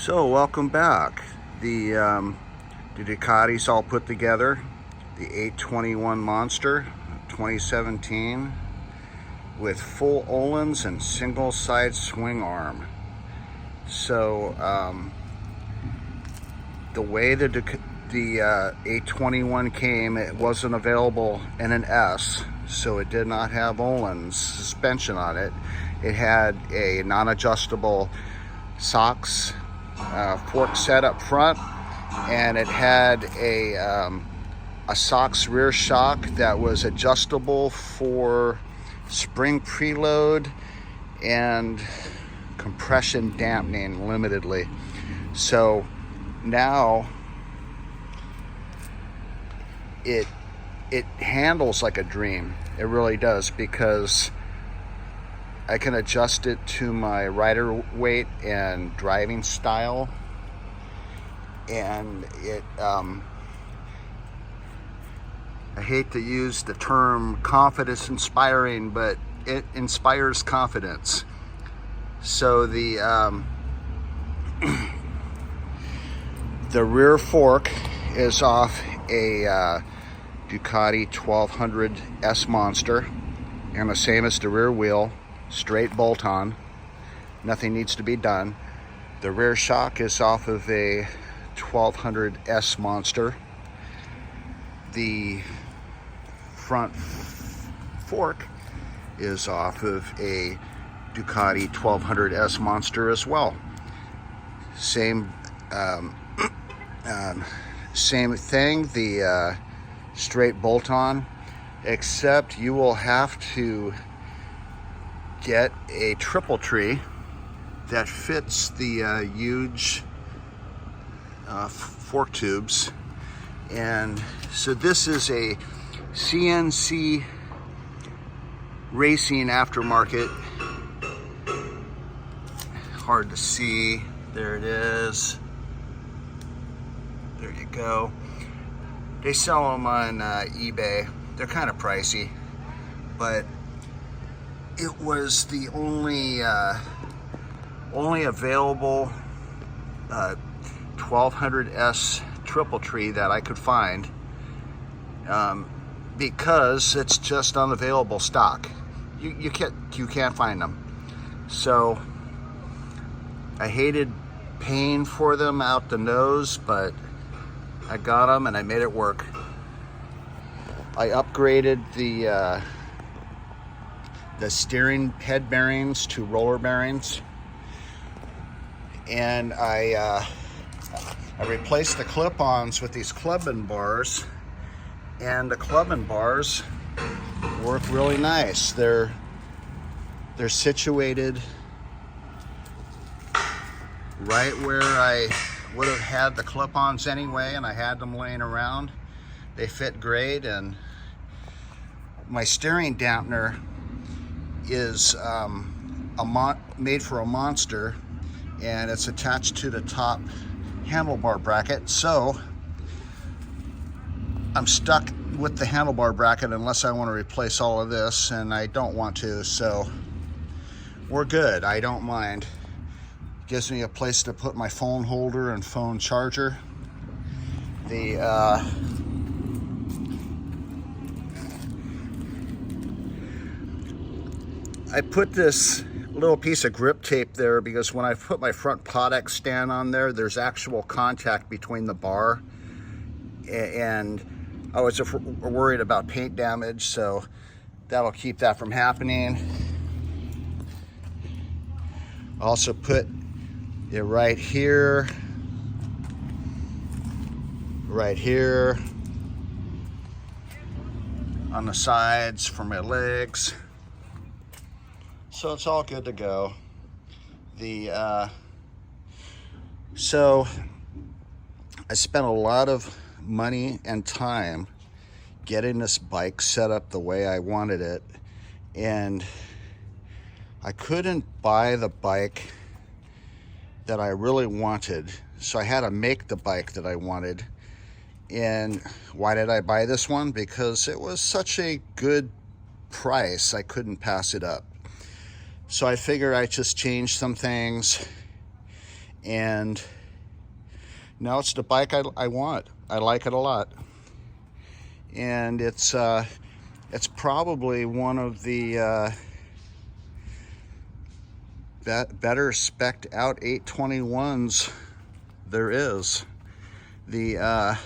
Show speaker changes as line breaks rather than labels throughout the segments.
So welcome back. The Ducati's all put together. The 821 Monster 2017 with full Öhlins and single side swing arm. So the way the 821 came, it wasn't available in an S, so it did not have Öhlins suspension on it. It had a non-adjustable SOX fork set up front, and it had a SOX rear shock that was adjustable for spring preload and compression dampening limitedly. So now it handles like a dream. It really does, because I can adjust it to my rider weight and driving style, and it I hate to use the term confidence inspiring, but it inspires confidence. So the the rear fork is off a Ducati 1200 S Monster, and the same as the rear wheel, straight bolt on, nothing needs to be done. The rear shock is off of a 1200 S Monster. The front fork is off of a Ducati 1200 S Monster as well. Same same thing, the straight bolt on, except you will have to get a triple tree that fits the huge fork tubes. And so this is a CNC racing aftermarket. Hard to see. There it is. There you go. They sell them on eBay. They're kind of pricey, but it was the only available 1200S triple tree that I could find, because it's just unavailable stock. You can't find them. So I hated paying for them out the nose, but I got them and I made it work. I upgraded the steering head bearings to roller bearings, and I replaced the clip-ons with these clubbing bars, and the clubbing bars work really nice. They're situated right where I would have had the clip-ons anyway, and I had them laying around. They fit great, and my steering dampener is made for a Monster, and it's attached to the top handlebar bracket, so I'm stuck with the handlebar bracket unless I want to replace all of this, and I don't want to, so we're good. I don't mind. Gives me a place to put my phone holder and phone charger. I put this little piece of grip tape there because when I put my front Podex stand on there, there's actual contact between the bar, and I was worried about paint damage, so that'll keep that from happening. I also put it right here, on the sides for my legs. So it's all good to go. So I spent a lot of money and time getting this bike set up the way I wanted it, and I couldn't buy the bike that I really wanted, so I had to make the bike that I wanted. And why did I buy this one? Because it was such a good price, I couldn't pass it up. So I figured I'd just change some things and now it's the bike I want. I like it a lot, and it's probably one of the better spec'd out 821s there is. The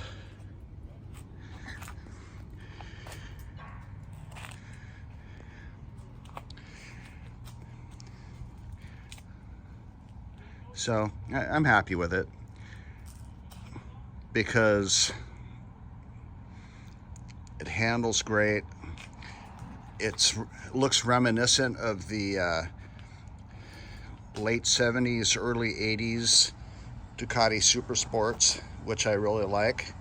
so I'm happy with it because it handles great. It looks reminiscent of the late 70s, early 80s Ducati Super Sports, which I really like,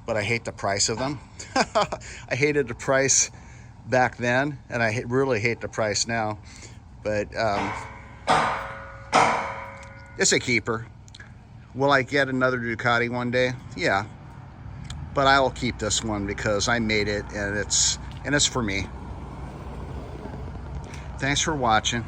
but I hate the price of them. I hated the price back then, and I really hate the price now, but it's a keeper. Will I get another Ducati one day? Yeah, but I'll keep this one because I made it, and it's for me. Thanks for watching.